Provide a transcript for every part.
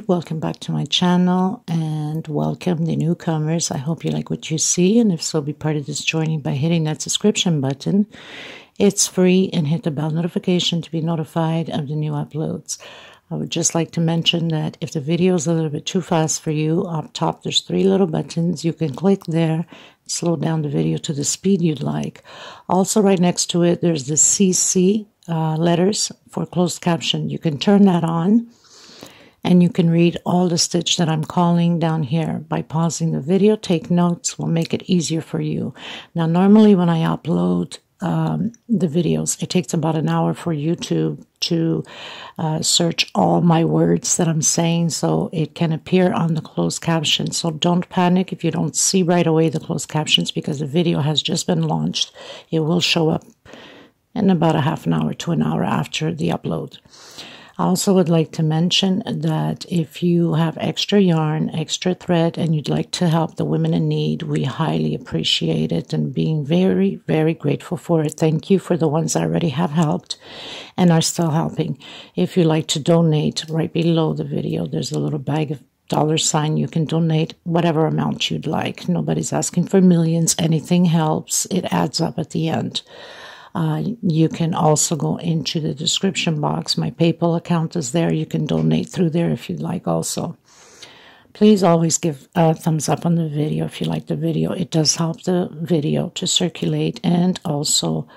Welcome back to my channel and welcome the newcomers. I hope you like what you see, and if so, be part of this journey by hitting that subscription button. It's free, and hit the bell notification to be notified of the new uploads. I would just like to mention that if the video is a little bit too fast for you, up top there's 3 little buttons. You can click there, slow down the video to the speed you'd like. Also right next to it there's the CC letters for closed caption. You can turn that on, and you can read all the stitch that I'm calling down here. By pausing the video, take notes, will make it easier for you. Now, normally when I upload the videos, it takes about an hour for YouTube to search all my words that I'm saying, so it can appear on the closed captions. So don't panic if you don't see right away the closed captions, because the video has just been launched. It will show up in about a half an hour to an hour after the upload. I also would like to mention that if you have extra yarn, extra thread, and you'd like to help the women in need, we highly appreciate it and being very, very grateful for it. Thank you for the ones that already have helped and are still helping. If you'd like to donate, right below the video, there's a little bag of $. You can donate whatever amount you'd like. Nobody's asking for millions. Anything helps. It adds up at the end. You can also go into the description box. My PayPal account is there. You can donate through there if you'd like also. Please always give a thumbs up on the video if you like the video. It does help the video to circulate and also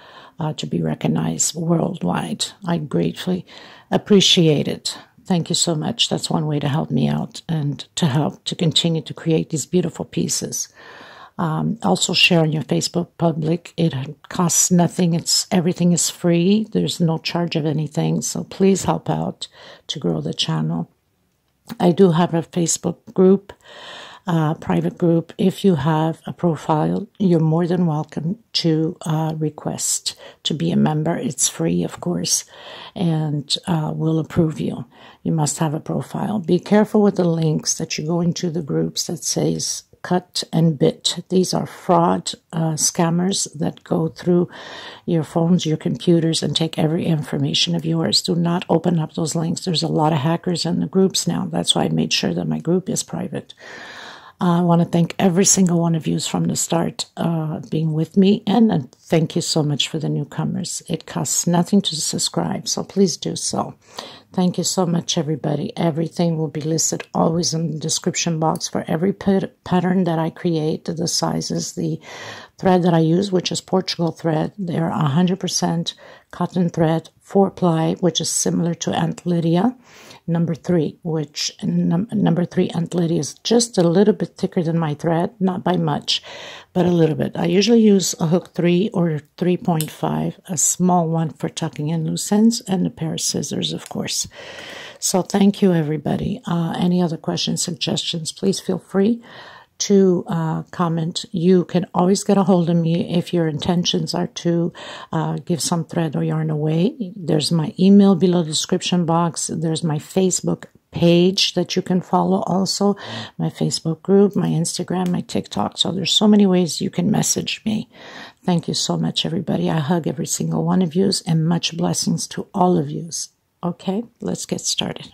to be recognized worldwide. I gratefully appreciate it. Thank you so much. That's one way to help me out and to help to continue to create these beautiful pieces. Also share on your Facebook public. It costs nothing. Everything is free. There's no charge of anything. So please help out to grow the channel. I do have a Facebook group, private group. If you have a profile, you're more than welcome to request to be a member. It's free, of course, and we'll approve you. You must have a profile. Be careful with the links that you go into the groups that says cut and bit. These are fraud scammers that go through your phones, your computers, and take every information of yours. Do not open up those links. There's a lot of hackers in the groups now. That's why I made sure that my group is private. I want to thank every single one of you from the start being with me, and thank you so much for the newcomers. It costs nothing to subscribe, so please do so. Thank you so much, everybody. Everything will be listed always in the description box for every pattern that I create, the sizes, the thread that I use, which is Portugal thread. They're 100% cotton thread, 4-ply, which is similar to Aunt Lydia. Number 3, which number 3 Aunt Lydia is just a little bit thicker than my thread, not by much, but a little bit. I usually use a hook 3 or 3.5, a small one for tucking in loose ends, and a pair of scissors, of course. So thank you, everybody. Any other questions, suggestions, please feel free to comment. You can always get a hold of me if your intentions are to give some thread or yarn away. There's my email below the description box. There's my Facebook page that you can follow also, my Facebook group, my Instagram, my TikTok. So there's so many ways you can message me. Thank you so much, everybody. I hug every single one of you, and much blessings to all of you. Okay, let's get started.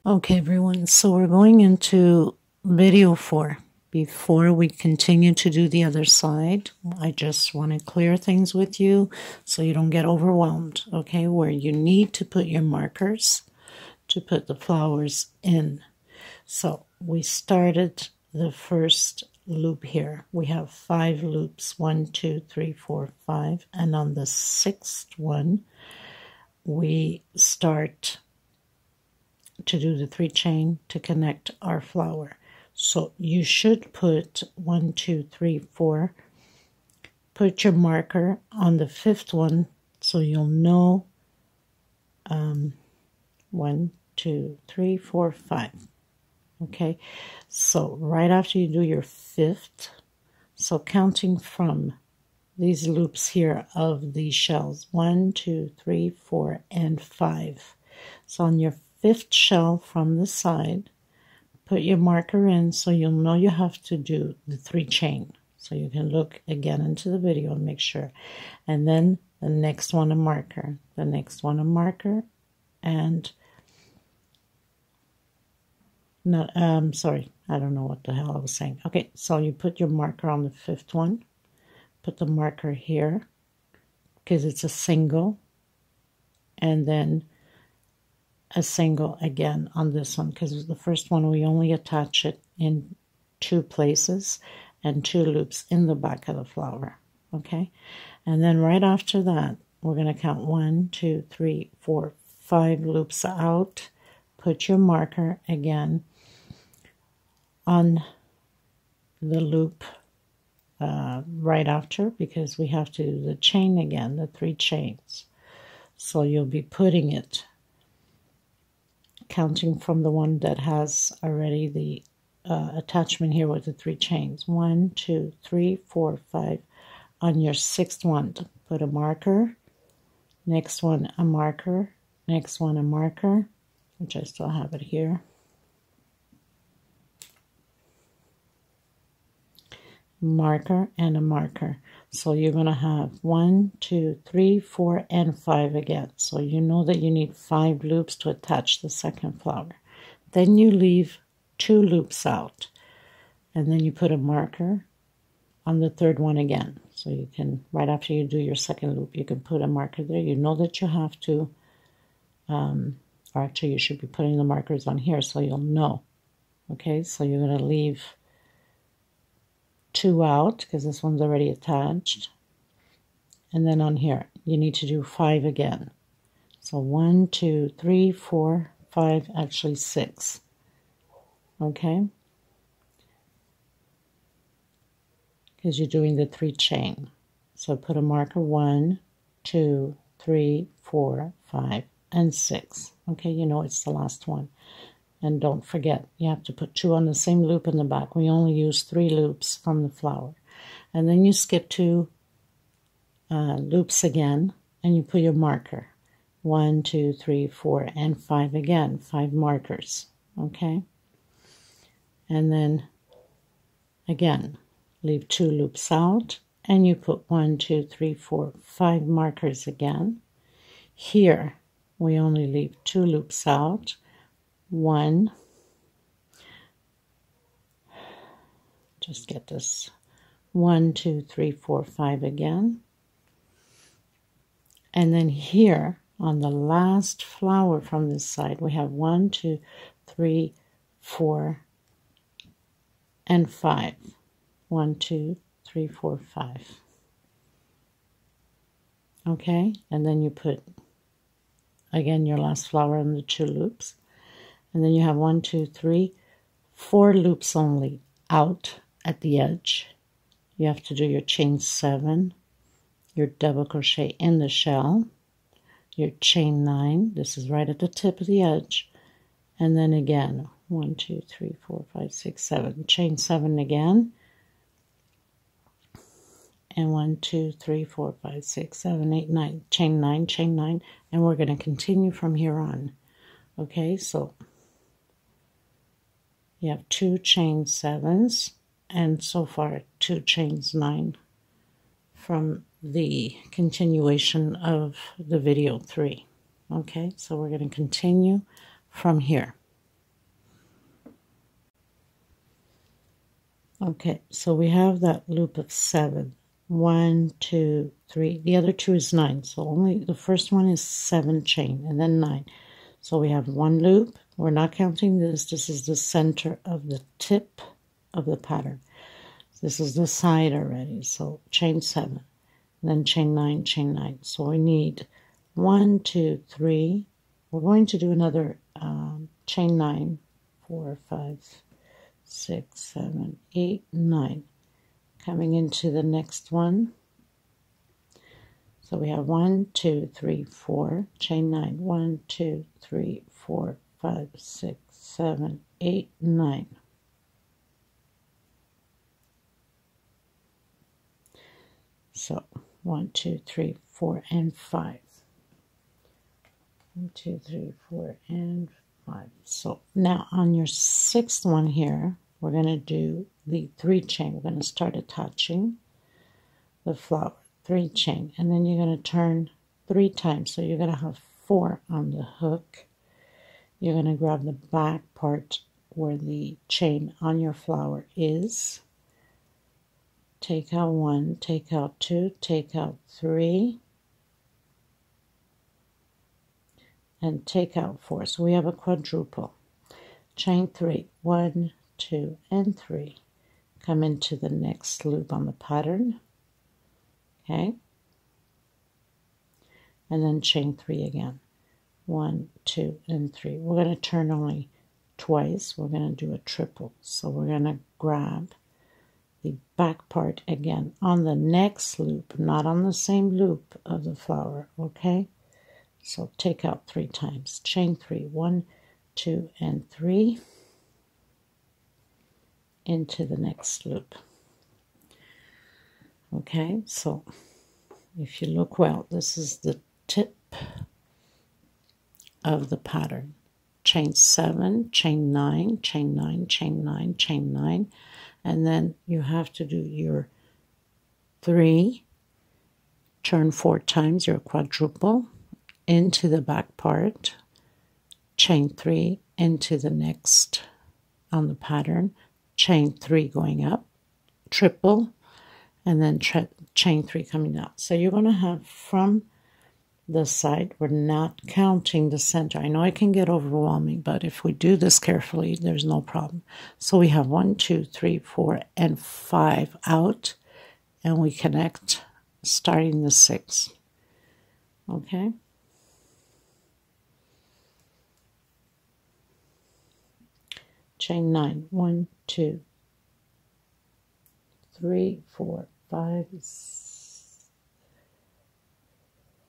Okay, everyone, so we're going into video 4. Before we continue to do the other side, I just want to clear things with you so you don't get overwhelmed, okay? Where you need to put your markers to put the flowers in. So we started the first loop here. We have 5 loops, 1, 2, 3, 4, 5, and on the 6th one, we start to do the 3 chain to connect our flower. So you should put 1, 2, 3, 4. Put your marker on the 5th one so you'll know 1, 2, 3, 4, 5. Okay, so right after you do your 5th, so counting from these loops here of the shells, 1, 2, 3, 4, and 5. So on your 5th shell from the side, put your marker in so you'll know you have to do the 3 chain. So you can look again into the video and make sure. And then the next one a marker, the next one a marker, and not, sorry, I don't know what the hell I was saying. Okay, so you put your marker on the 5th one, put the marker here, because it's a single, and then a single again on this one, because the first one we only attach it in 2 places and 2 loops in the back of the flower. Okay, and then right after that we're going to count 1, 2, 3, 4, 5 loops out. Put your marker again on the loop right after, because we have to do the chain again, the 3 chains. So you'll be putting it, counting from the one that has already the attachment here with the 3 chains. 1, 2, 3, 4, 5. On your 6th one, put a marker. Next one, a marker. Next one, a marker, which I still have it here. Marker and a marker. So you're going to have 1, 2, 3, 4, and 5 again. So you know that you need 5 loops to attach the second flower. Then you leave 2 loops out, and then you put a marker on the 3rd one again. So you can, right after you do your second loop, you can put a marker there. You know that you have to, or actually you should be putting the markers on here so you'll know. Okay, so you're going to leave 2 out because this one's already attached. And then on here, you need to do 5 again. So 1, 2, 3, 4, 5, actually 6. Okay? Because you're doing the 3 chain. So put a marker 1, 2, 3, 4, 5, and 6. Okay, you know it's the last one. And don't forget, you have to put 2 on the same loop in the back. We only use 3 loops from the flower. And then you skip 2 loops again, and you put your marker. 1, 2, 3, 4, and 5 again. 5 markers. Okay? And then, again, leave 2 loops out, and you put 1, 2, 3, 4, 5 markers again. Here, we only leave 2 loops out. 1, just get this, 1, 2, 3, 4, 5 again. And then here, on the last flower from this side, we have 1, 2, 3, 4, and 5. 1, 2, 3, 4, 5. Okay, and then you put, again, your last flower in the 2 loops. And then you have 1, 2, 3, 4 loops only out at the edge. You have to do your chain 7, your double crochet in the shell, your chain 9. This is right at the tip of the edge. And then again, 1, 2, 3, 4, 5, 6, 7. Chain 7 again. And 1, 2, 3, 4, 5, 6, 7, 8, 9. Chain 9, chain 9. And we're going to continue from here on. Okay, so you have 2 chain 7s, and so far 2 chains 9 from the continuation of the video 3. Okay, so we're going to continue from here. Okay, so we have that loop of 7. 1, 2, 3. The other 2 is 9, so only the first one is 7 chain, and then 9. So we have 1 loop. We're not counting this. This is the center of the tip of the pattern. This is the side already. So chain 7, then chain 9, chain 9. So we need 1, 2, 3. We're going to do another chain 9, 4, 5, 6, 7, 8, 9. Coming into the next one. So we have 1, 2, 3, 4, chain 9. 1, 2, 3, 4, 5, 6, 7, 8, 9. So 1, 2, 3, 4, and 5. 1, 2, 3, 4, and 5. So now on your 6th one here, we're going to do the 3 chain. We're going to start attaching the flower, 3 chain, and then you're going to turn 3 times. So you're going to have 4 on the hook. You're going to grab the back part where the chain on your flower is. Take out 1, take out 2, take out 3, and take out 4. So we have a quadruple. Chain 3, 1, 2, and 3. Come into the next loop on the pattern. Okay? And then chain 3 again. 1, 2, and 3. We're going to turn only twice. We're going to do a triple. So we're going to grab the back part again on the next loop, not on the same loop of the flower. Okay? So take out 3 times. Chain 3, 1, 2, and 3 into the next loop. Okay, so if you look well, this is the tip of the pattern. Chain 7, chain 9, chain 9, chain 9, chain 9, and then you have to do your 3, turn 4 times, your quadruple, into the back part, chain 3 into the next on the pattern, chain 3 going up, triple, and then chain 3 coming out. So you're going to have from the side, we're not counting the center. I know it can get overwhelming, but if we do this carefully, there's no problem. So we have 1, 2, 3, 4, and 5 out, and we connect starting the 6. Okay? Chain 9, 1, 2, 3, 4, 5,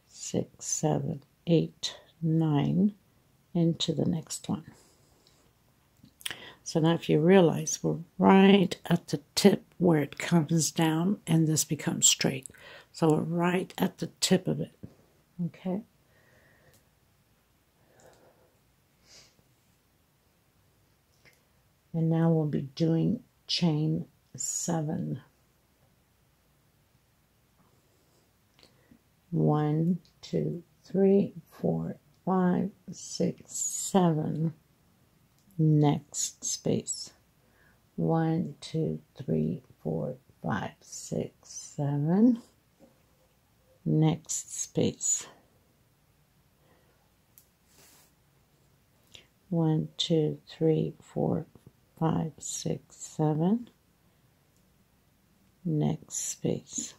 6, 7, 8, 9 into the next one. So now if you realize we're right at the tip where it comes down and this becomes straight. So we're right at the tip of it. Okay? And now we'll be doing chain 7. 1, 2, 3, 4, 5, 6, 7. Next space. 1, 2, 3, 4, 5, 6, 7. Next space. 1, 2, 3, 4, 5, 6, 7. Next space.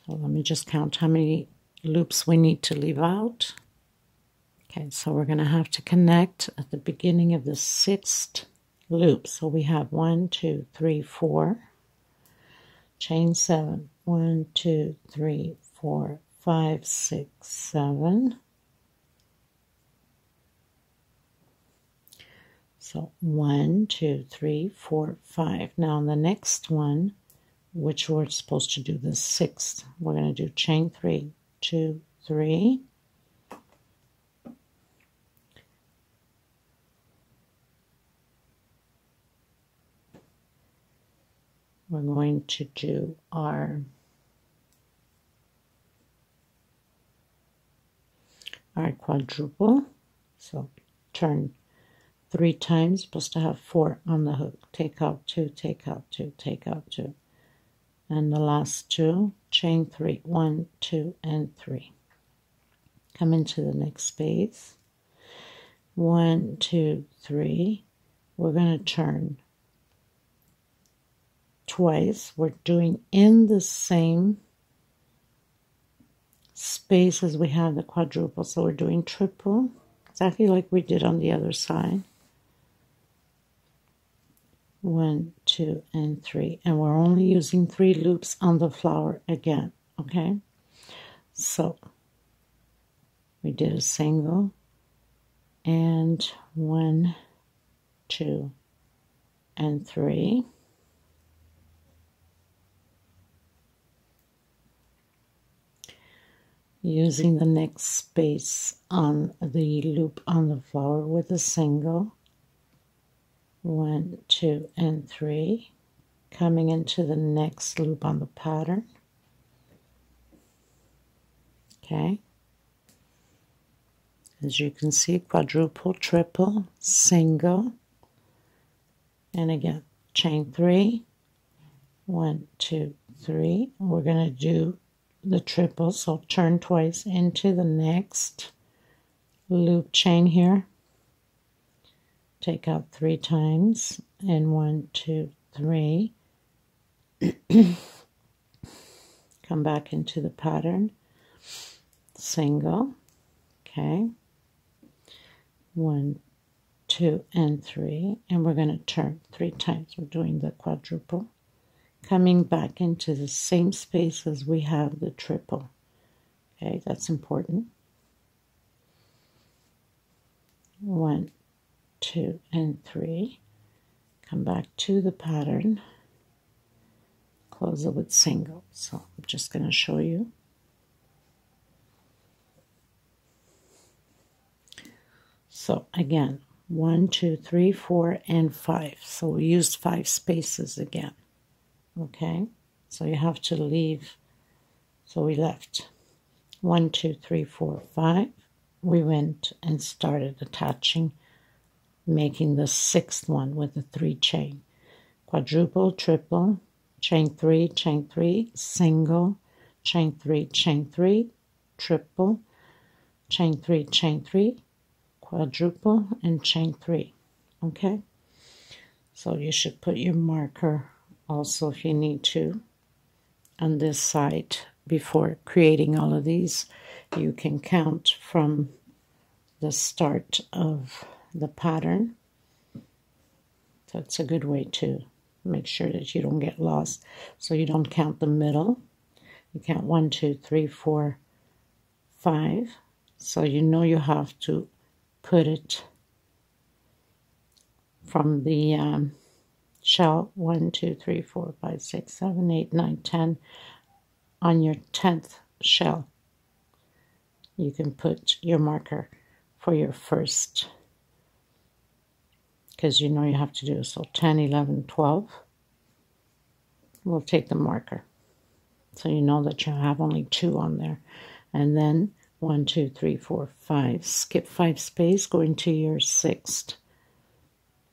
So let me just count how many loops we need to leave out. Okay, so we're going to have to connect at the beginning of the 6th loop. So we have 1, 2, 3, 4. Chain 7. 1, 2, 3, 4, 5, 6, 7. So 1, 2, 3, 4, 5. Now the next one, which we're supposed to do the 6th, we're going to do chain 3, 2, 3. We're going to do our quadruple. So turn 3 times, supposed to have 4 on the hook. Take out 2, take out 2, take out 2. And the last 2, chain 3, 1, 2, and 3. Come into the next space. 1, 2, 3. We're going to turn twice. We're doing in the same space as we have the quadruple. So we're doing triple, exactly like we did on the other side. 1, 2, and 3. And we're only using 3 loops on the flower again. Okay? So we did a single and 1, 2, and 3. using the next space on the loop on the flower with a single, 1, 2, and 3, coming into the next loop on the pattern. Okay, as you can see, quadruple, triple, single, and again, chain 3, 1, 2, 3. We're going to do the triple, so turn twice into the next loop chain here, take out 3 times, and 1, 2, 3, come back into the pattern, single, okay, 1, 2, and 3, and we're going to turn 3 times. We're doing the quadruple, coming back into the same space as we have the triple. Okay, that's important. 1, 2, and 3, come back to the pattern, close it with single. So I'm just going to show you. So again, 1, 2, 3, 4, and 5. So we used 5 spaces again. Okay, so you have to leave. So we left 1, 2, 3, 4, 5. We went and started attaching, making the 6th one with the 3 chain. Quadruple, triple, chain 3, single, chain 3, triple, chain 3, quadruple, and chain 3. Okay, so you should put your marker also, if you need to, on this side before creating all of these. You can count from the start of the pattern. So it's a good way to make sure that you don't get lost. So you don't count the middle. You count 1, 2, 3, 4, 5. So you know you have to put it from the shell 1, 2, 3, 4, 5, 6, 7, 8, 9, 10 on your 10th shell. You can put your marker for your first, because you know you have to do so 10, 11, 12. We'll take the marker, so you know that you have only 2 on there, and then 1, 2, 3, 4, 5. Skip 5 space, go into your 6th.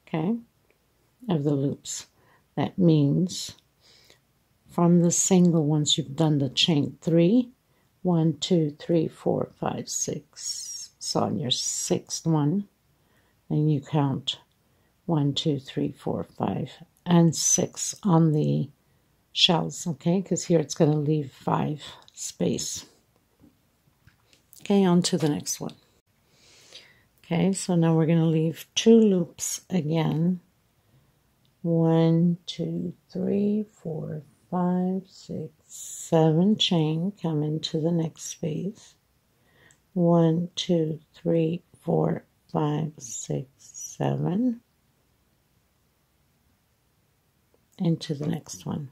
Okay, of the loops. That means from the single, once you've done the chain 3, 1, 2, 3, 4, 5, 6. So on your 6th one, and you count 1, 2, 3, 4, 5, and 6 on the shells. Okay, because here it's going to leave 5 space. Okay, on to the next one. Okay, so now we're going to leave 2 loops again. 1, 2, 3, 4, 5, 6, 7 chain, come into the next space. 1, 2, 3, 4, 5, 6, 7. Into the next one.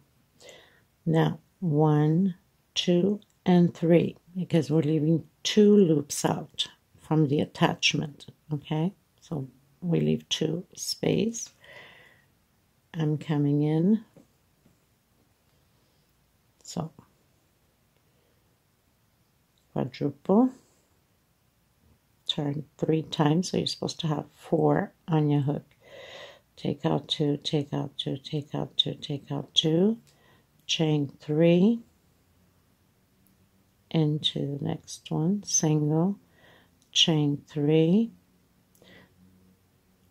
Now 1, 2, and 3, because we're leaving 2 loops out from the attachment. Okay, so we leave 2 space. I'm coming in, so quadruple, turn 3 times, so you're supposed to have 4 on your hook. Take out 2, take out 2, take out 2, take out 2, chain 3 into the next one, single, chain 3,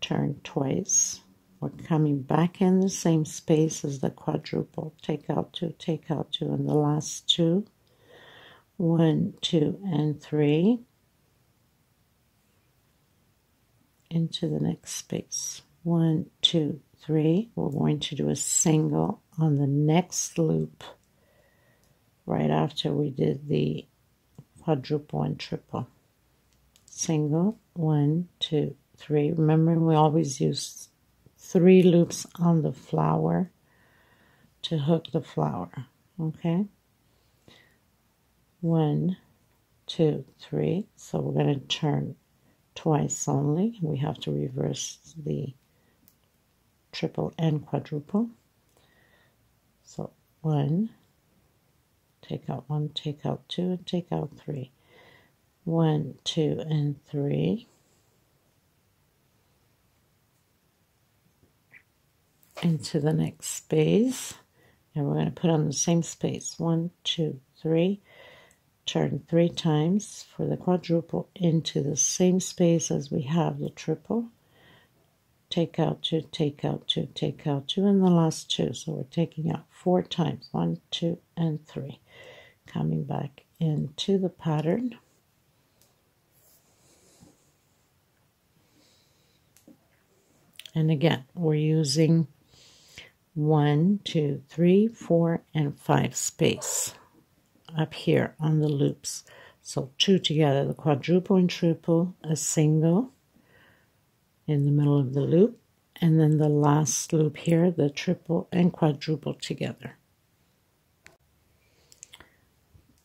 turn twice. We're coming back in the same space as the quadruple. Take out 2, and the last 2. 1, 2, and 3. Into the next space. 1, 2, 3. We're going to do a single on the next loop right after we did the quadruple and triple. Single, 1, 2, 3. Remember, we always use 3 loops on the flower to hook the flower. Okay, 1, 2, 3. So we're going to turn twice only. We have to reverse the triple and quadruple. So 1, take out 1, take out 2, and take out 3. 1, 2, and 3. Into the next space, and we're going to put on the same space. 1, 2, 3. Turn 3 times for the quadruple into the same space as we have the triple. Take out 2, take out 2, take out 2, and the last 2. So we're taking out 4 times. 1, 2, and 3. Coming back into the pattern. And again, we're using 1, 2, 3, 4, and 5 space up here on the loops. So 2 together, the quadruple and triple, a single in the middle of the loop, and then the last loop here, the triple and quadruple together.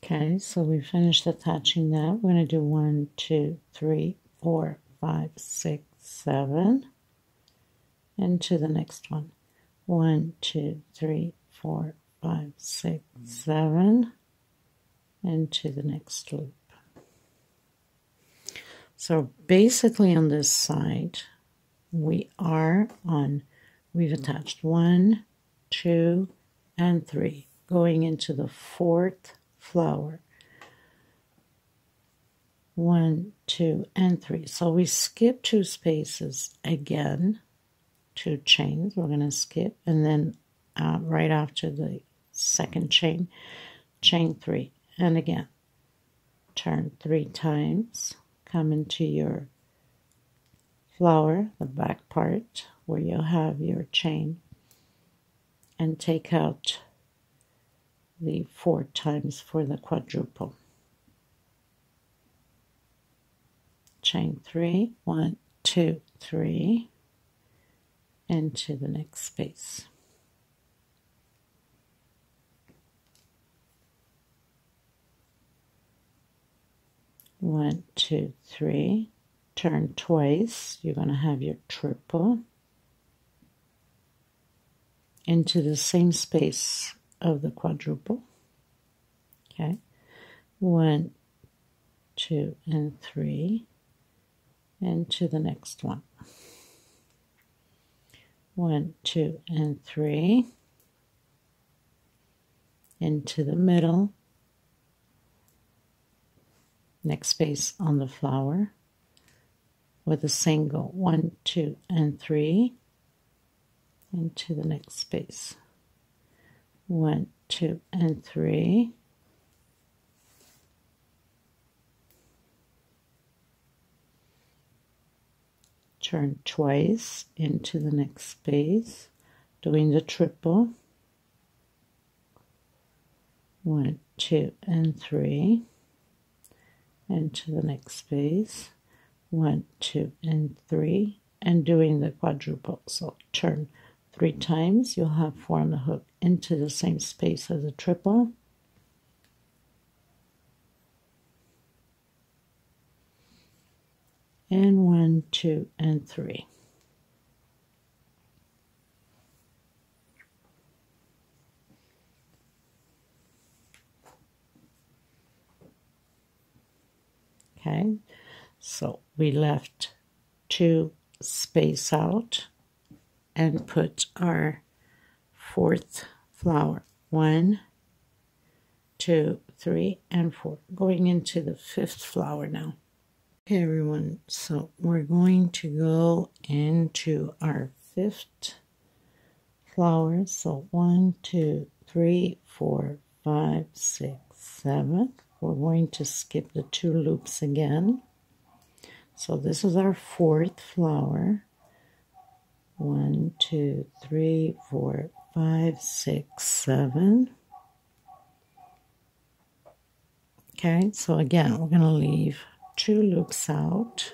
Okay, so we finished attaching that. We're going to do 1, 2, 3, 4, 5, 6, 7, and to the next one. 1, 2, 3, 4, 5, 6, 7, and to the next loop. So basically on this side, we've attached 1, 2, and 3, going into the 4th flower. 1, 2, and 3. So we skip 2 spaces again. 2 chains we're going to skip, and then right after the second chain, chain 3, and again turn 3 times, come into your flower, the back part where you'll have your chain, and take out the 4 times for the quadruple. Chain 3, 1, 2, 3, into the next space. One, 2, 3. Turn twice. You're going to have your triple into the same space of the quadruple. Okay. 1, 2, and 3, and to the next one. 1, 2, and 3, into the middle, next space on the flower, with a single. 1, 2, and 3, into the next space. 1, 2, and 3, turn twice into the next space, doing the triple. 1, 2, and 3, into the next space. 1, 2, and 3, and doing the quadruple. So turn 3 times, you'll have 4 on the hook into the same space as a triple. And 1, 2, and 3. Okay, so we left 2 space out and put our 4th flower. 1, 2, 3, and 4. Going into the 5th flower now. Okay, everyone, so we're going to go into our 5th flower. So 1, 2, 3, 4, 5, 6, 7. We're going to skip the 2 loops again. So this is our 4th flower. 1, 2, 3, 4, 5, 6, 7. Okay, so again, we're going to leave 2 loops out.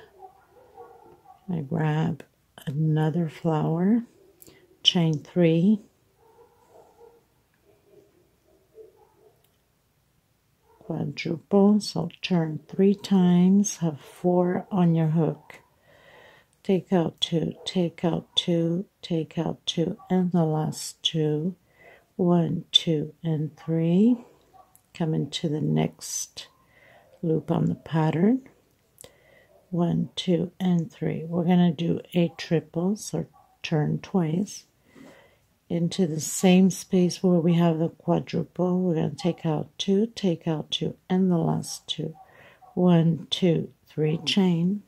I grab another flower, chain 3, quadruple. So turn 3 times, have 4 on your hook. Take out 2, take out 2, take out 2, and the last 2. 1, 2, and 3. Come into the next loop on the pattern. 1, 2, and 3. We're going to do a triple, so turn twice. Into the same space where we have the quadruple, we're going to take out 2, and the last 2. 1, 2, 3, chain.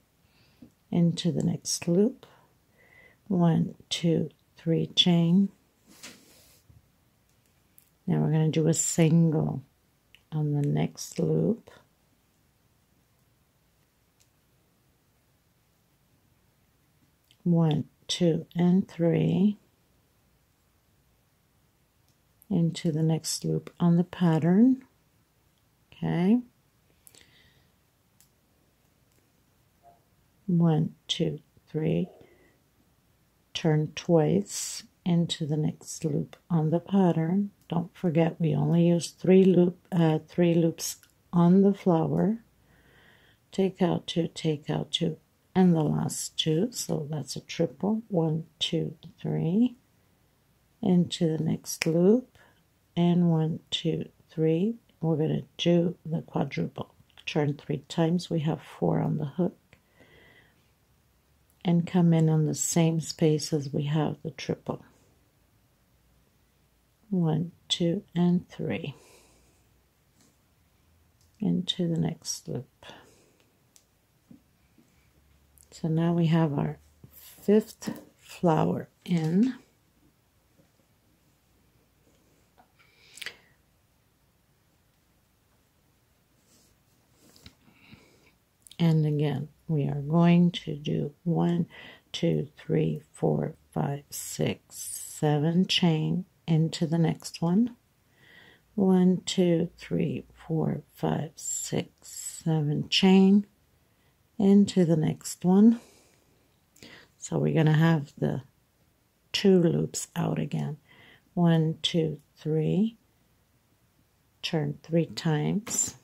Into the next loop. 1, 2, 3, chain. Now we're going to do a single on the next loop. One, 2, and 3. Into the next loop on the pattern. Okay. 1, 2, 3. Turn twice into the next loop on the pattern. Don't forget we only use 3 loops on the flower. Take out 2, and the last 2. So that's a triple. 1, 2, 3. Into the next loop, and 1, 2, 3. We're going to do the quadruple. Turn 3 times. We have 4 on the hook. And come in on the same space as we have the triple. 1, 2, and 3. Into the next loop. So now we have our 5th flower in. And again, we are going to do 1, 2, 3, 4, 5, 6, 7 chain into the next one. 1, 2, 3, 4, 5, 6, 7 chain into the next one. So we're going to have the 2 loops out again. 1, 2, 3. Turn 3 times.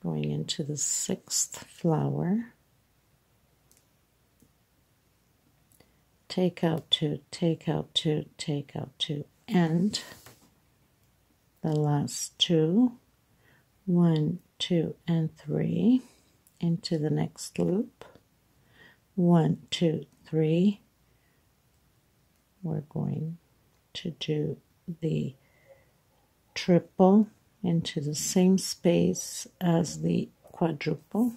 Going into the 6th flower. Take out 2, take out 2, take out 2, and the last 2. 1, 2, and 3. Into the next loop. 1, 2, 3. We're going to do the triple into the same space as the quadruple.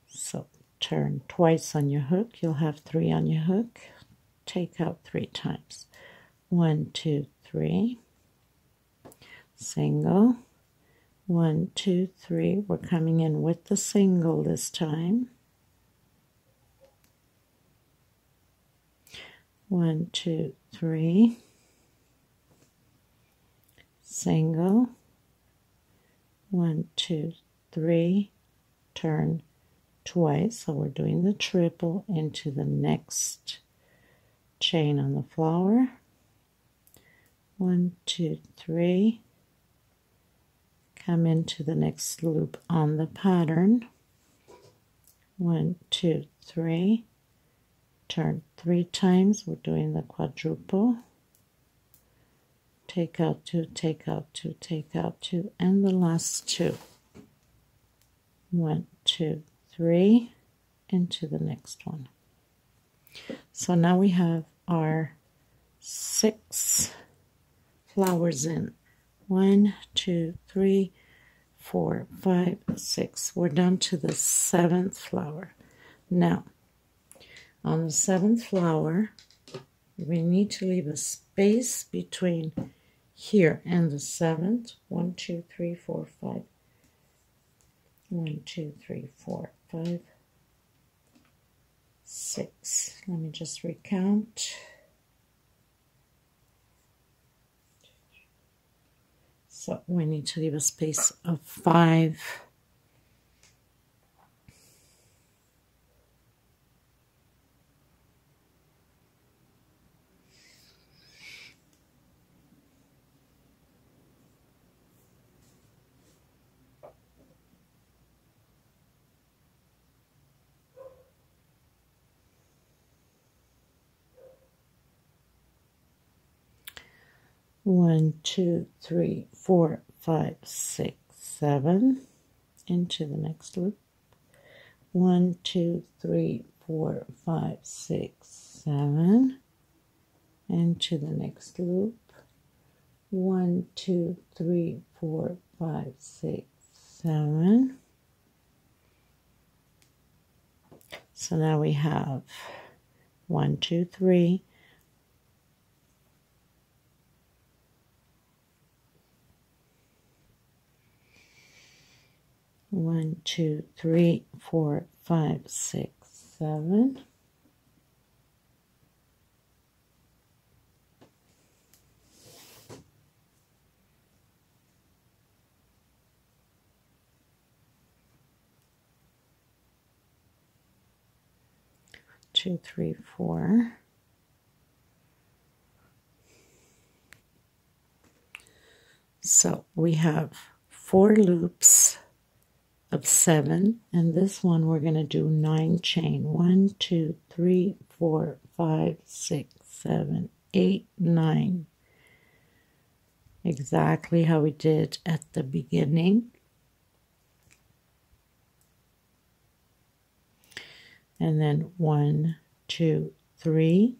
So turn twice on your hook. You'll have 3 on your hook. Take out 3 times. 1, 2, 3. Single. 1, 2, 3. We're coming in with the single this time. 1, 2, 3. Single. 1, 2, 3. Turn twice. So we're doing the triple into the next chain on the flower. 1, 2, 3. Come into the next loop on the pattern. 1, 2, 3. Turn 3 times. We're doing the quadruple. Take out 2, take out 2, take out 2, and the last 2. 1, 2, 3. Into the next one. So now we have our 6 flowers in. 1, 2, 3, 4, 5, 6. We're down to the 7th flower. Now, on the 7th flower, we need to leave a space between here and the 7th. 1, 2, 3, 4, 5. 1, 2, 3, 4, 5, 6. Let me just recount. So we need to leave a space of 5. 1, 2, 3, 4, 5, 6, 7 into the next loop. 1, 2, 3, 4, 5, 6, 7 into the next loop. 1, 2, 3, 4, 5, 6, 7. So now we have 1, 2, 3. 1, 2, 3, 4, 5, 6, 7. Two, three, 4. So we have 4 loops of 7, and this one we're going to do 9 chain. 1, 2, 3, 4, 5, 6, 7, 8, 9. Exactly how we did at the beginning. And then 1, 2, 3.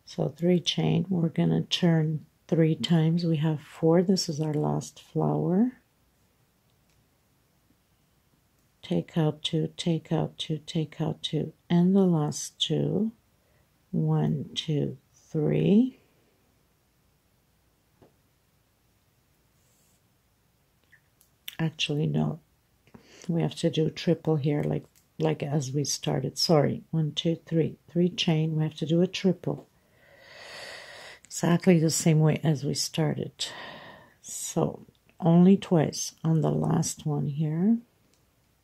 So 3 chain, we're going to turn 3 times. We have 4. This is our last flower. Take out 2, take out 2, take out 2, and the last 2. 1, 2, 3. Actually, no. We have to do triple here, like as we started. Sorry. 1, 2, 3. 3 chain. We have to do a triple. Exactly the same way as we started. So only twice on the last one here.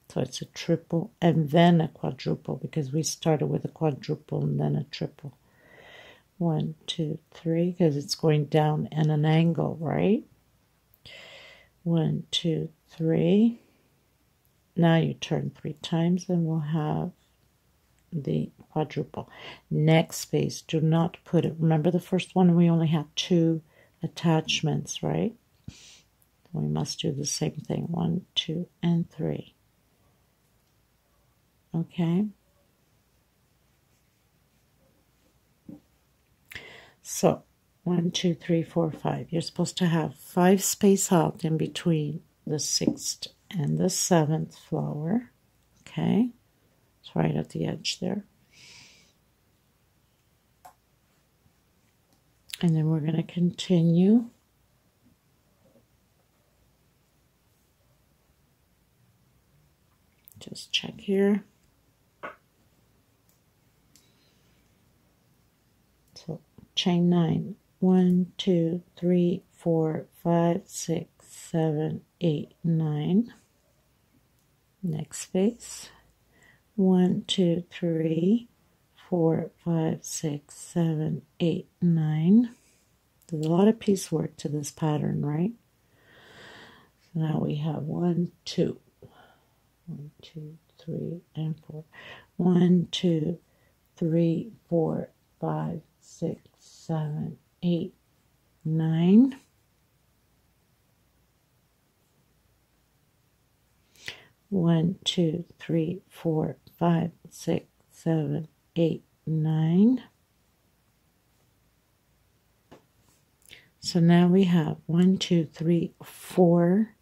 So it's a triple and then a quadruple, because we started with a quadruple and then a triple. 1, 2, 3, because it's going down in an angle, right? 1, 2, 3. Now you turn 3 times and we'll have the quadruple. Next space, do not put it. Remember the first one, we only had 2 attachments, right? We must do the same thing. 1, 2, and 3. Okay. So 1, 2, 3, 4, 5. You're supposed to have 5 space out in between the 6th and the 7th flower. Okay. It's right at the edge there. And then we're going to continue. Just check here. So chain 9. 1, 2, 3, 4, 5, 6, 7, 8, 9. Next space. 1, 2, 3, 4, 5, 6, 7, 8, 9. There's a lot of piecework to this pattern, right? So now we have 1, 2. 1, 2, 3, and 4. 1, 2, 3, 4, 5, 6, 7, 8, 9. 1, 2, 3, 4, 5, 6, 7, 8, 9. So now we have 1, 2, 3, 4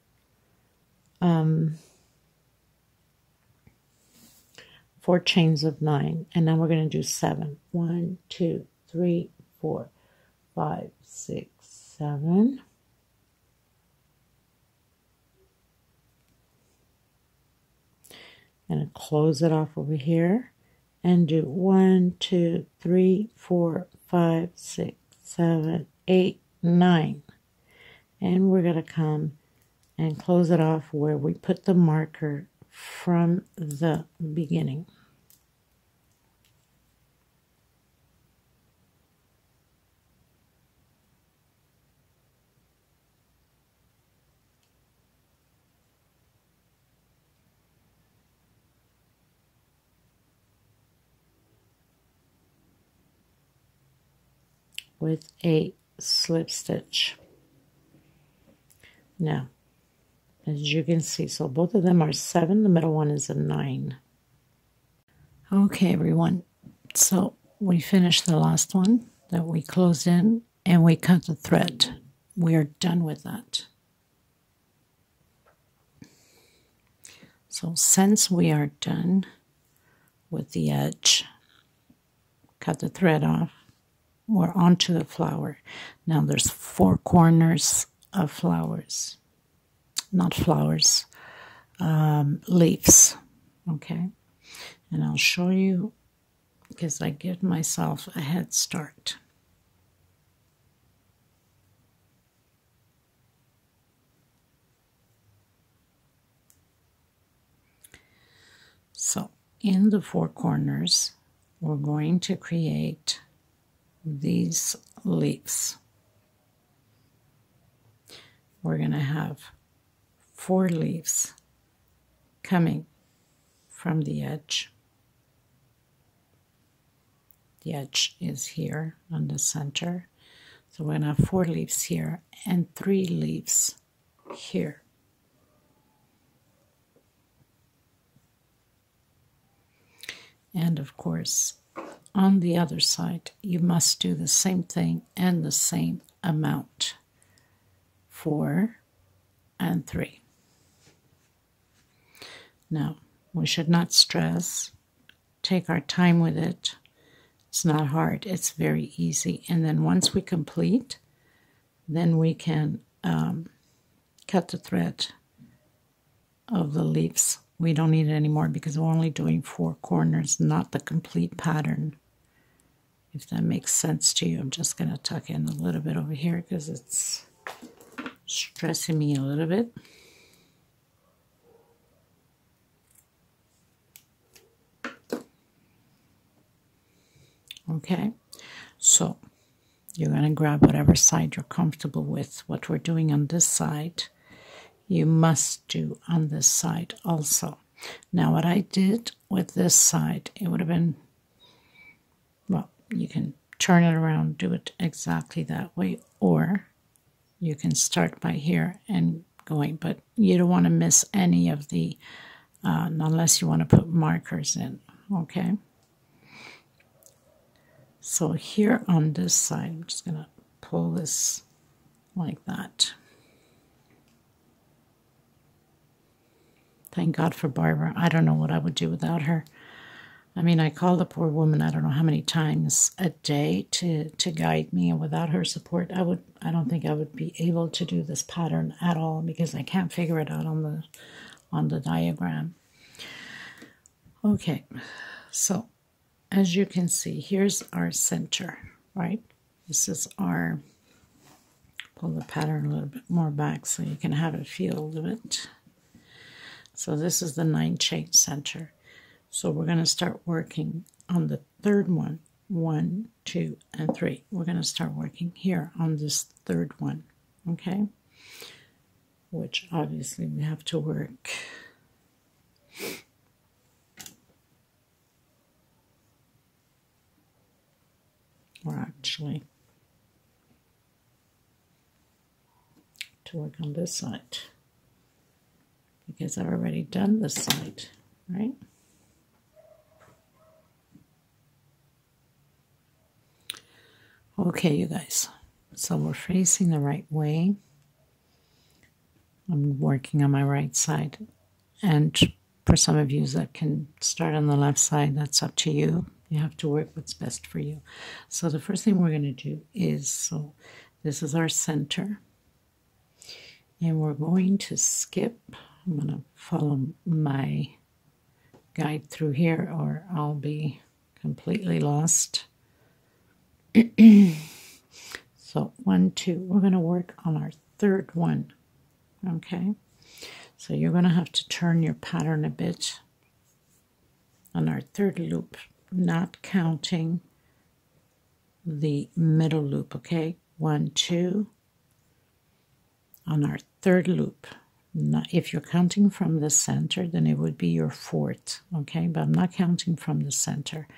4 chains of 9, and now we're going to do 7. 1, 2, 3, 4, 5, 6, 7. And close it off over here and do 1, 2, 3, 4, 5, 6, 7, 8, 9. And we're going to come and close it off where we put the marker from the beginning. with a slip stitch. Now, as you can see, so both of them are 7, the middle one is a 9. Okay, everyone, so we finished the last one that we closed in, and we cut the thread. We are done with that. So since we are done with the edge, cut the thread off, we're onto the flower. Now there's 4 corners of flowers, not flowers, leaves, okay? And I'll show you, because I give myself a head start. So in the 4 corners, we're going to create these leaves. We're going to have 4 leaves coming from the edge. The edge is here on the center. So we're going to have 4 leaves here and 3 leaves here. And of course, on the other side, you must do the same thing and the same amount. 4 and 3. Now, we should not stress. Take our time with it. It's not hard. It's very easy. And then once we complete, then we can cut the thread of the leaves. We don't need it anymore because we're only doing 4 corners, not the complete pattern. If that makes sense to you, I'm just going to tuck in a little bit over here because it's stressing me a little bit. Okay, so you're going to grab whatever side you're comfortable with. What we're doing on this side, you must do on this side also. Now, what I did with this side, it would have been, well, you can turn it around, do it exactly that way, or you can start by here and going, but you don't want to miss any of the, unless you want to put markers in, okay? So here on this side, I'm just going to pull this like that. Thank God for Barbara. I don't know what I would do without her. I mean, I call the poor woman I don't know how many times a day to guide me, and without her support, I don't think I would be able to do this pattern at all because I can't figure it out on the diagram. Okay, so as you can see, here's our center, right? This is our, pull the pattern a little bit more back so you can have a feel of it. So this is the 9-chain center. So we're going to start working on the 3rd one. 1, 2, and 3. We're going to start working here on this 3rd one, okay? Which obviously we have to work. Or actually, to work on this side. Because I've already done this side, right? Okay, you guys, so we're facing the right way. I'm working on my right side. And for some of you that can start on the left side, that's up to you. You have to work what's best for you. So the first thing we're going to do is, so this is our center. And we're going to skip. I'm going to follow my guide through here or I'll be completely lost. So 1, 2, we're going to work on our 3rd one, okay? So you're going to have to turn your pattern a bit on our 3rd loop, not counting the middle loop, okay? 1, 2, on our 3rd loop. Now, if you're counting from the center, then it would be your 4th, okay? But I'm not counting from the center.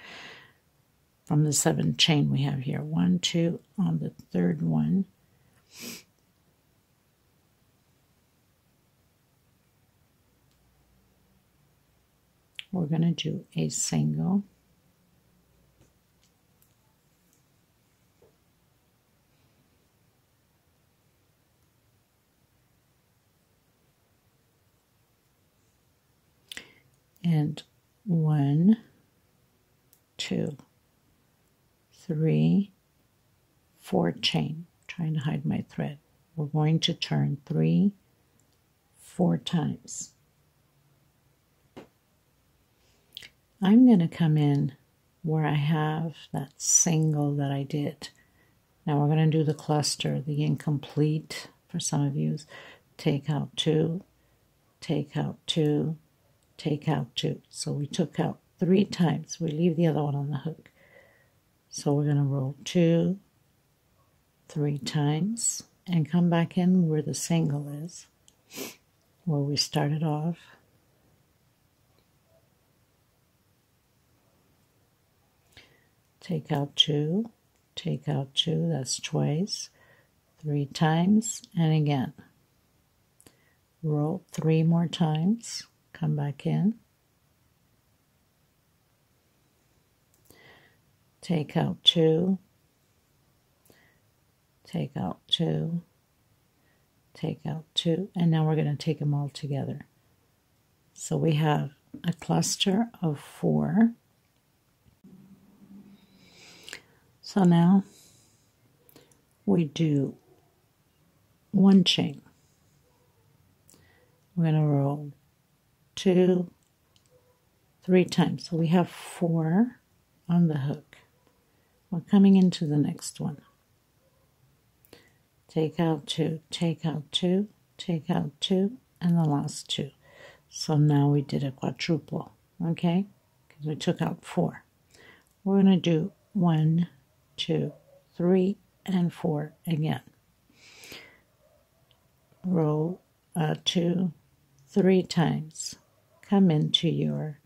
from the 7 chain we have here. 1, 2 on the third one. We're going to do a single. And 1, 2, 3, 4 chain. Trying to hide my thread. We're going to turn 3, 4 times. I'm going to come in where I have that single that I did. Now we're going to do the cluster, the incomplete for some of you. Take out 2, take out 2, take out 2. So we took out 3 times. We leave the other one on the hook. So we're going to roll 2, 3 times and come back in where the single is, where we started off. Take out 2, take out 2, that's twice, 3 times, and again. Roll 3 more times, come back in. Take out 2, take out 2, take out 2, and now we're going to take them all together. So we have a cluster of 4. So now we do 1 chain. We're going to roll 2, 3 times. So we have 4 on the hook. We're coming into the next one. Take out 2, take out 2, take out 2, and the last 2. So now we did a quadruple, okay? Because we took out 4. We're going to do 1, 2, 3, and 4 again. Roll 2, 3 times. Come into your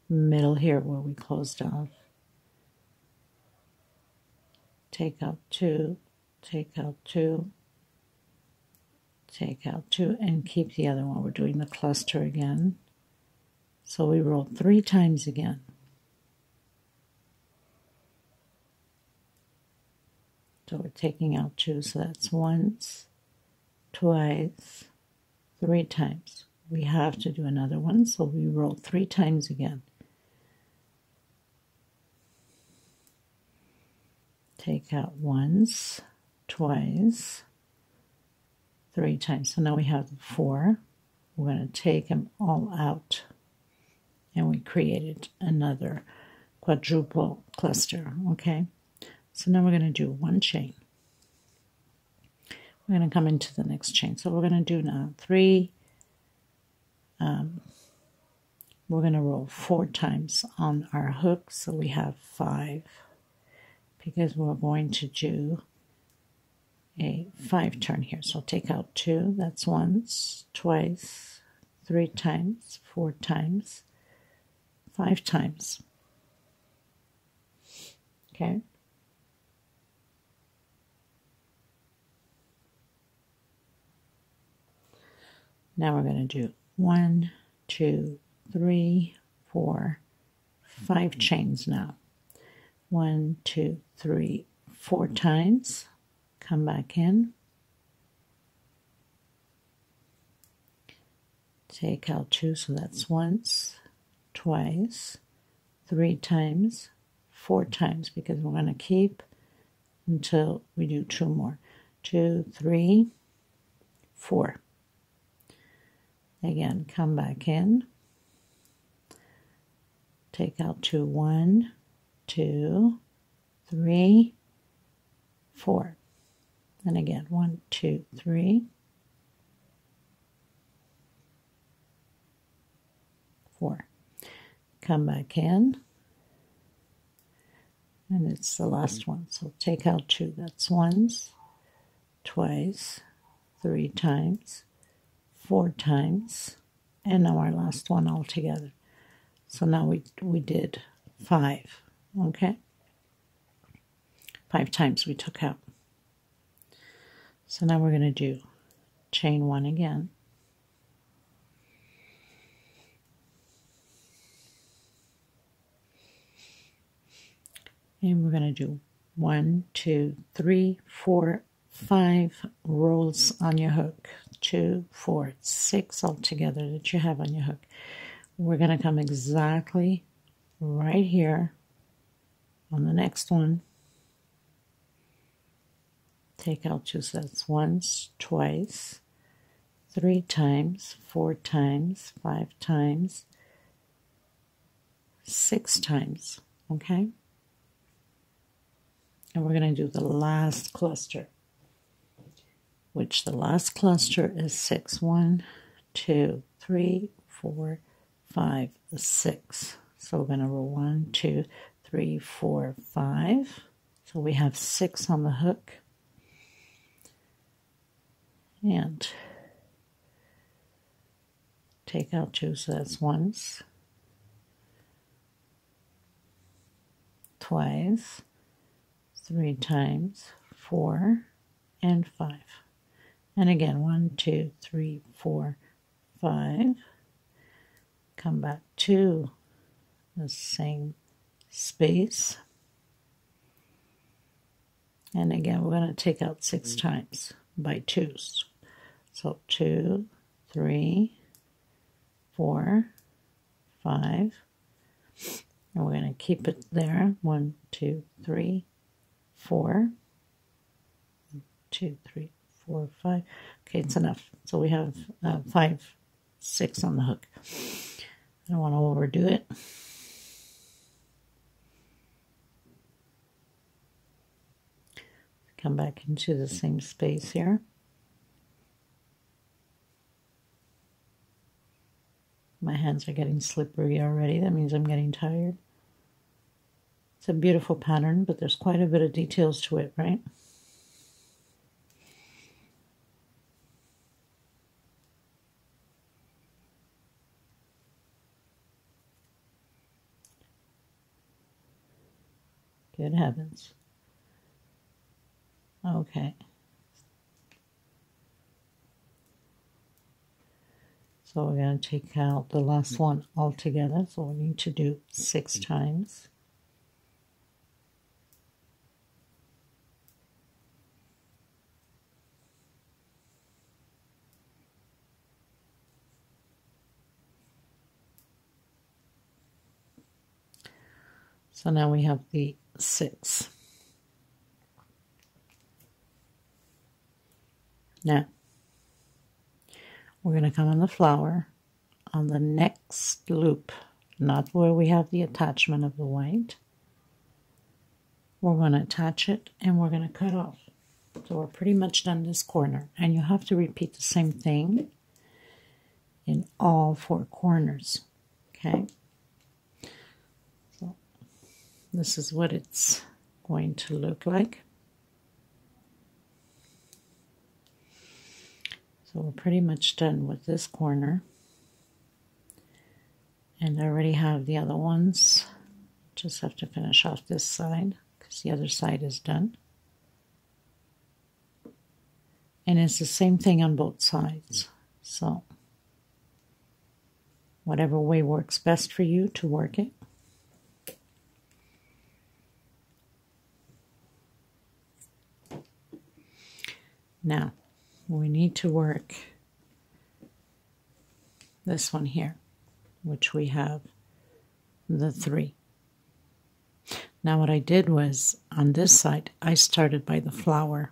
middle here where we closed off. Take out 2, take out 2, take out 2, and keep the other one. We're doing the cluster again. So we roll 3 times again. So we're taking out 2, so that's once, twice, 3 times. We have to do another one, so we roll 3 times again. Take out once, twice, 3 times. So now we have the 4. We're going to take them all out, and we created another quadruple cluster, okay? So now we're going to do 1 chain. We're going to come into the next chain. So we're going to do now 3. We're going to roll 4 times on our hook, so we have 5. Because we're going to do a 5 turn here. So take out 2. That's once, twice, 3 times, 4 times, 5 times. Okay. Now we're going to do 1, 2, 3, 4, 5 chains now. 1, 2, 3, 4 times. Come back in. Take out 2, so that's once, twice, 3 times, 4 times, because we're going to keep until we do 2 more. 2, 3, 4. Again, come back in. Take out 2, 1, 2, 3, 4. And again, 1, 2, 3, 4. Come back in. And it's the last one. So take out 2. That's once, twice, 3 times, 4 times, and now our last one all together. So now we did 5, okay? 5 times we took out. So now we're going to do chain 1 again. And we're going to do 1, 2, 3, 4, 5 rolls on your hook. 2, 4, 6 altogether that you have on your hook. We're going to come exactly right here on the next one. Take out 2 sets, once, twice, 3 times, 4 times, 5 times, 6 times, okay? And we're going to do the last cluster, which the last cluster is 6. 1, 2, 3, 4, 5, 6. So we're going to roll 1, 2, 3, 4, 5. So we have 6 on the hook. And take out 2 sets, once, twice, 3 times, 4, and 5. And again, 1, 2, 3, 4, 5. Come back to the same space. And again, we're going to take out 6 times by 2s. So 2, 3, 4, 5. And we're going to keep it there. 1, 2, 3, 4. 2, 3, 4, 5. Okay, it's enough. So we have 5, 6 on the hook. I don't want to overdo it. Come back into the same space here. My hands are getting slippery already. That means I'm getting tired. It's a beautiful pattern, but there's quite a bit of details to it, right? Good heavens. Okay. So we're going to take out the last one altogether. So we need to do 6 times. So now we have the 6. Now, we're going to come on the flower on the next loop, not where we have the attachment of the white. We're going to attach it and we're going to cut off. So we're pretty much done this corner. And you have to repeat the same thing in all 4 corners. Okay? So this is what it's going to look like. So we're pretty much done with this corner. And I already have the other ones. Just have to finish off this side because the other side is done. And it's the same thing on both sides. So whatever way works best for you to work it. Now, we need to work this one here, which we have the 3. Now what I did was, on this side, I started by the flower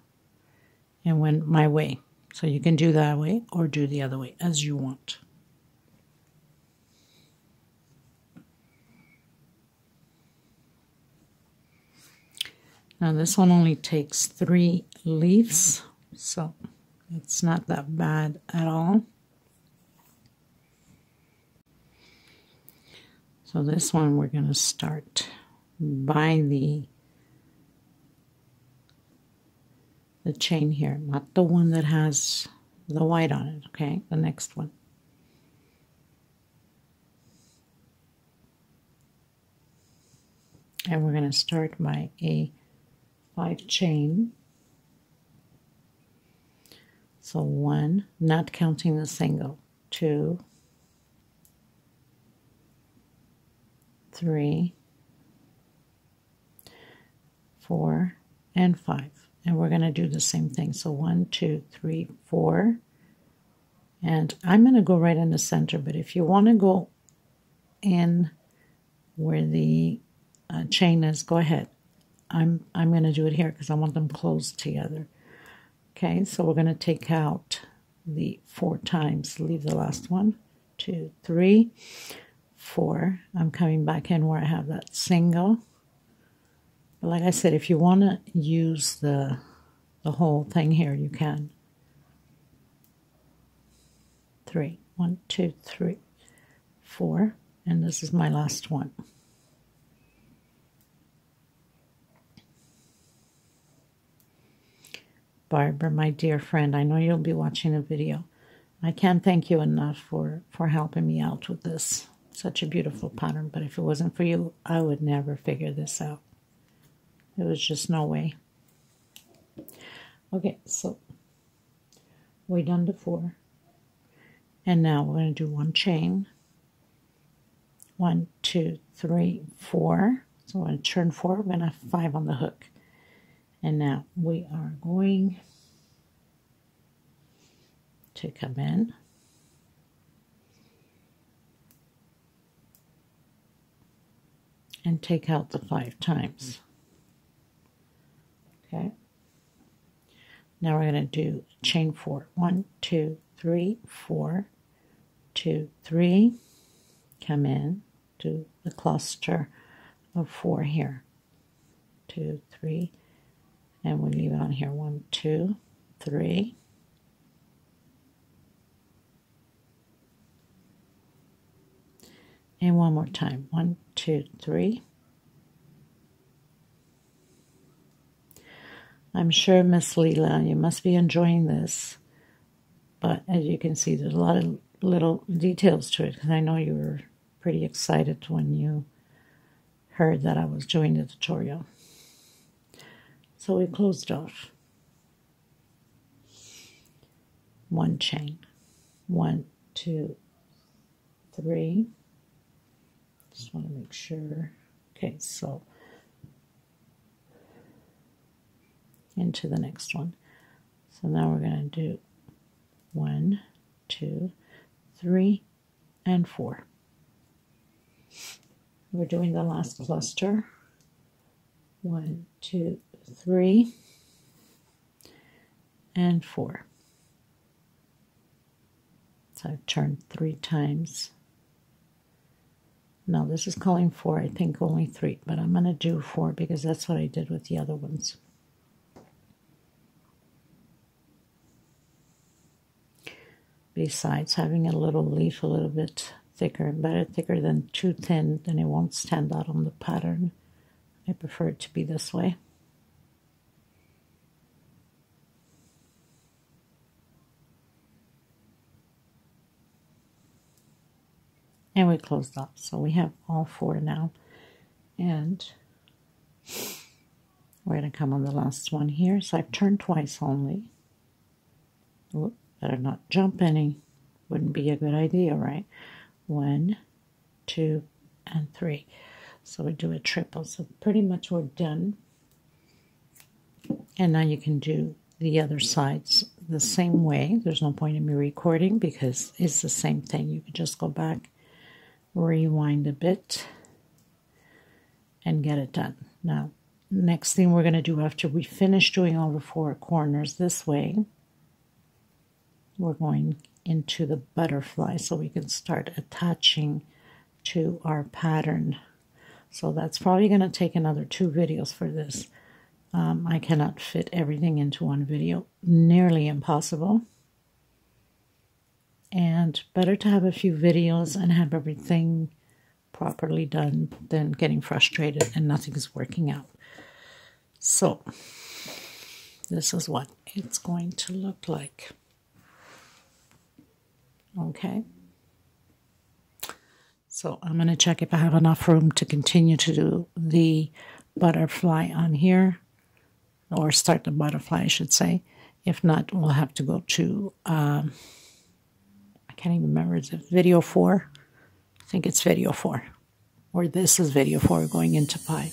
and went my way. So you can do that way or do the other way, as you want. Now this one only takes 3 leaves, so it's not that bad at all. So this one we're going to start by the chain here, not the one that has the white on it, okay? The next one. And we're going to start by a 5 chain. So 1, not counting the single, 2, 3, 4, and 5. And we're going to do the same thing. So 1, 2, 3, 4. And I'm going to go right in the center, but if you want to go in where the chain is, go ahead. I'm going to do it here because I want them closed together. Okay, so we're going to take out the 4 times, leave the last one, 2, 3, 4. I'm coming back in where I have that single. But like I said, if you want to use the whole thing here, you can. 3, 1, 2, 3, 4, and this is my last one. Barbara, my dear friend, I know you'll be watching the video. I can't thank you enough for helping me out with this. Such a beautiful pattern, but if it wasn't for you, I would never figure this out. There was just no way. Okay, so we're done to 4. And now we're going to do 1 chain. 1, 2, 3, 4. So we're going to turn 4. We're going to have 5 on the hook. And now we are going to come in and take out the 5 times. Okay. Now we're going to do chain 4. 1, 2, 3, 4, 2, 3. Come in, do the cluster of 4 here. 2, 3. And we leave it on here, 1, 2, 3. And one more time, 1, 2, 3. I'm sure, Miss Leela, you must be enjoying this. But as you can see, there's a lot of little details to it, because I know you were pretty excited when you heard that I was doing the tutorial. So we closed off 1 chain, 1, 2, 3. Just want to make sure. Okay, so into the next one. So now we're going to do 1, 2, 3, and 4. We're doing the last cluster. 1, 2, 3, and 4. So I've turned 3 times. Now this is calling 4, I think only 3, but I'm going to do 4 because that's what I did with the other ones. Besides, having a little leaf a little bit thicker, better thicker than too thin, then it won't stand out on the pattern. I prefer it to be this way. And we closed off. So we have all 4 now. And we're going to come on the last one here. So I've turned twice only. Oop, better not jump any. Wouldn't be a good idea, right? 1, 2, and 3. So we do a triple. So pretty much we're done. And now you can do the other sides the same way. There's no point in me recording because it's the same thing. You can just go back, rewind a bit, and get it done. Now, next thing we're going to do after we finish doing all the 4 corners this way, we're going into the butterfly so we can start attaching to our pattern. So that's probably going to take another 2 videos for this. I cannot fit everything into one video. Nearly impossible. And better to have a few videos and have everything properly done than getting frustrated and nothing's working out. So this is what it's going to look like. Okay. So I'm going to check if I have enough room to continue to do the butterfly on here. or start the butterfly, I should say. If not, we'll have to go to, I can't even remember, is it video 4? I think it's video 4. Or this is video 4 going into pi.